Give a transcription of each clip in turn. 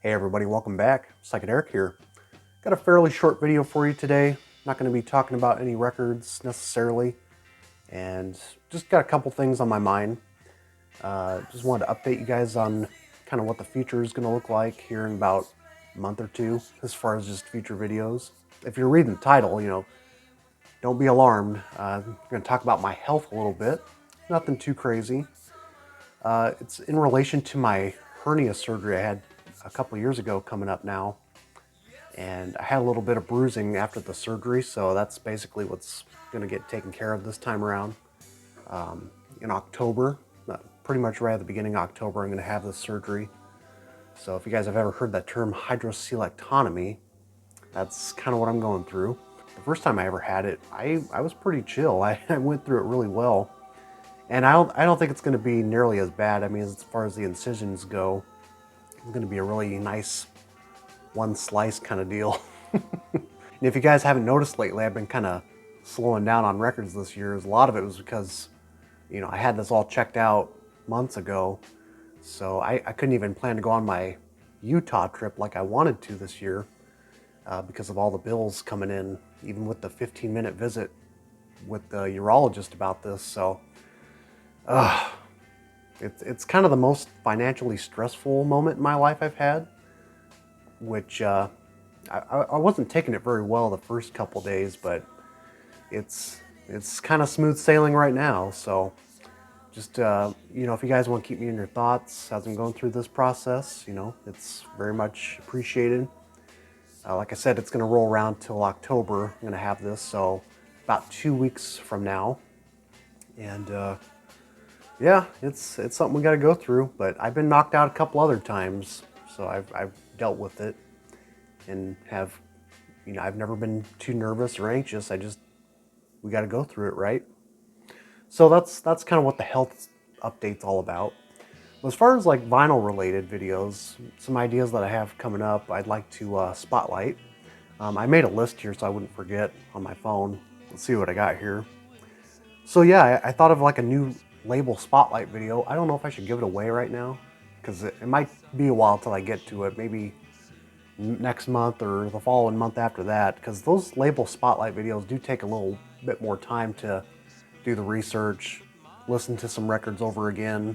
Hey everybody, welcome back. Psyched Eric here. Got a fairly short video for you today. Not going to be talking about any records necessarily, and just got a couple things on my mind. Just wanted to update you guys on kind of what the future is going to look like here in about a month or two, as far as just future videos. If you're reading the title, don't be alarmed. I'm going to talk about my health a little bit. Nothing too crazy. It's in relation to my hernia surgery I had a couple years ago coming up now. And I had a little bit of bruising after the surgery, so that's basically what's going to get taken care of this time around. In October, pretty much right at the beginning of October, I'm going to have this surgery. So if you guys have ever heard that term hydrocoelectomy, that's kind of what I'm going through. The first time I ever had it, I was pretty chill. I went through it really well. And I don't think it's going to be nearly as bad. I mean, as far as the incisions go, it's going to be a really nice one slice kind of deal. And if you guys haven't noticed lately, I've been kind of slowing down on records this year. A lot of it was because, I had this all checked out months ago. So I couldn't even plan to go on my Utah trip like I wanted to this year because of all the bills coming in, even with the 15-minute visit with the urologist about this. So it's kind of the most financially stressful moment in my life I've had, which I wasn't taking it very well the first couple days, but it's kind of smooth sailing right now. So just, if you guys want to keep me in your thoughts as I'm going through this process, it's very much appreciated. Like I said, it's going to roll around till October. I'm going to have this, so about 2 weeks from now. And yeah, it's something we got to go through, but I've been knocked out a couple other times, so I've dealt with it and have, I've never been too nervous or anxious. We got to go through it, right? So that's kind of what the health update's all about. As far as like vinyl related videos, some ideas that I have coming up, I'd like to spotlight. I made a list here so I wouldn't forget on my phone. Let's see what I got here. So yeah, I thought of like a new label spotlight video. I don't know if I should give it away right now because it might be a while till I get to it. Maybe next month or the following month after that, because those label spotlight videos do take a little bit more time to do the research, listen to some records over again,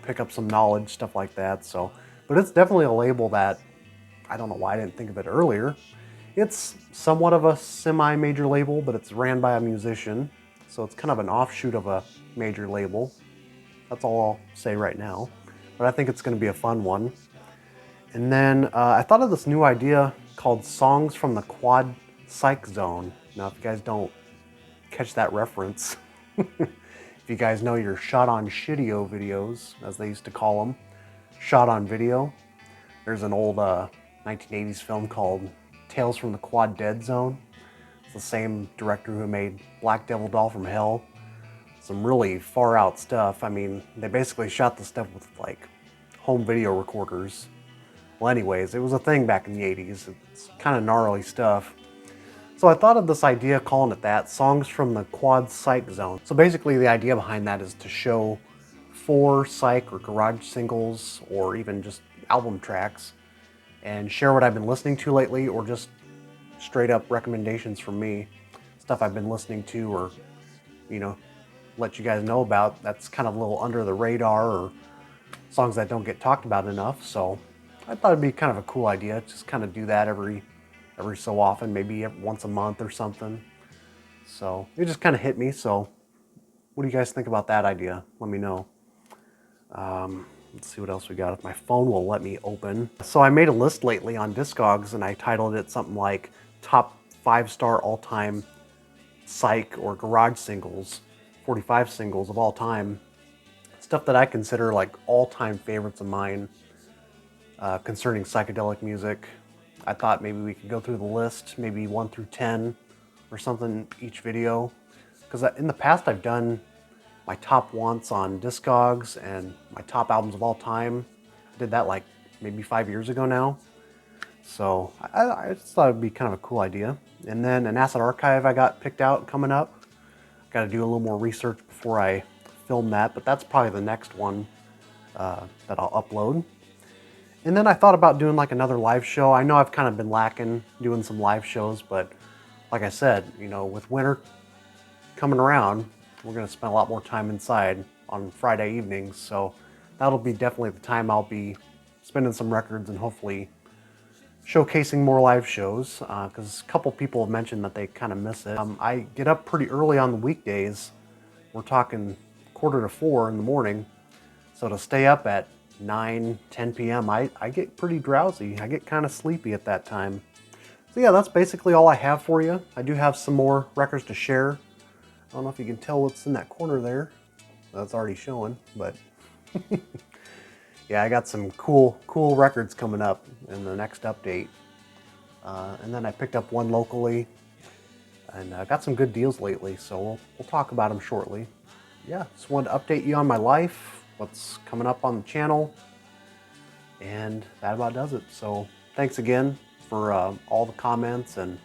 pick up some knowledge, stuff like that. So, but it's definitely a label that I don't know why I didn't think of it earlier. It's somewhat of a semi-major label, but it's ran by a musician, so it's kind of an offshoot of a major label. That's all I'll say right now, but I think it's going to be a fun one. And then I thought of this new idea called Songs from the Quad Psych Zone. Now, if you guys don't catch that reference, if you guys know your Shot on Shidio videos, as they used to call them, Shot on Video, there's an old 1980s film called Tales from the Quad Dead Zone. It's the same director who made Black Devil Doll from Hell. Some really far out stuff. I mean, they basically shot the stuff with like home video recorders. Well, anyways, it was a thing back in the 80s. It's kind of gnarly stuff. So I thought of this idea calling it that, Songs from the Quad Psych Zone. So basically the idea behind that is to show 4 psych or garage singles or even just album tracks and share what I've been listening to lately, or just straight up recommendations from me, stuff I've been listening to, or, let you guys know about. That's kind of a little under the radar, or songs that don't get talked about enough. So I thought it'd be kind of a cool idea, just kind of do that every so often, maybe once a month or something. So it just kind of hit me. So what do you guys think about that idea? Let me know. Let's see what else we got if my phone will let me open. So I made a list lately on Discogs and I titled it something like Top 5-Star All-Time Psych or Garage Singles, 45 singles of all time. Stuff that I consider like all-time favorites of mine concerning psychedelic music. I thought maybe we could go through the list, maybe 1 through 10 or something each video. Because in the past I've done my top wants on Discogs and my top albums of all time. I did that like maybe 5 years ago now. So I just thought it'd be kind of a cool idea. And then an Acid Archive I got picked out coming up. Got to do a little more research before I film that, but that's probably the next one that I'll upload. And then I thought about doing like another live show. I know I've kind of been lacking doing some live shows, but like I said, you know, with winter coming around, we're going to spend a lot more time inside on Friday evenings. So that'll be definitely the time I'll be spending some records and hopefully showcasing more live shows, because a couple people have mentioned that they kind of miss it. I get up pretty early on the weekdays. We're talking 3:45 in the morning. So to stay up at 9, 10 p.m., I get pretty drowsy. I get kind of sleepy at that time. So yeah, that's basically all I have for you. I do have some more records to share. I don't know if you can tell what's in that corner there. That's already showing, but yeah, I got some cool records coming up in the next update. And then I picked up one locally, and I got some good deals lately, so we'll talk about them shortly. Yeah, just wanted to update you on my life, what's coming up on the channel, and that about does it. So thanks again for all the comments and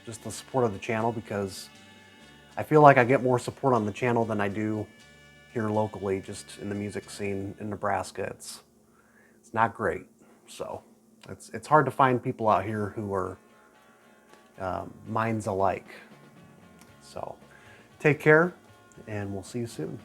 just the support of the channel, because I feel like I get more support on the channel than I do here locally, just in the music scene in Nebraska. It's not great. So it's hard to find people out here who are minds alike. So take care, and we'll see you soon.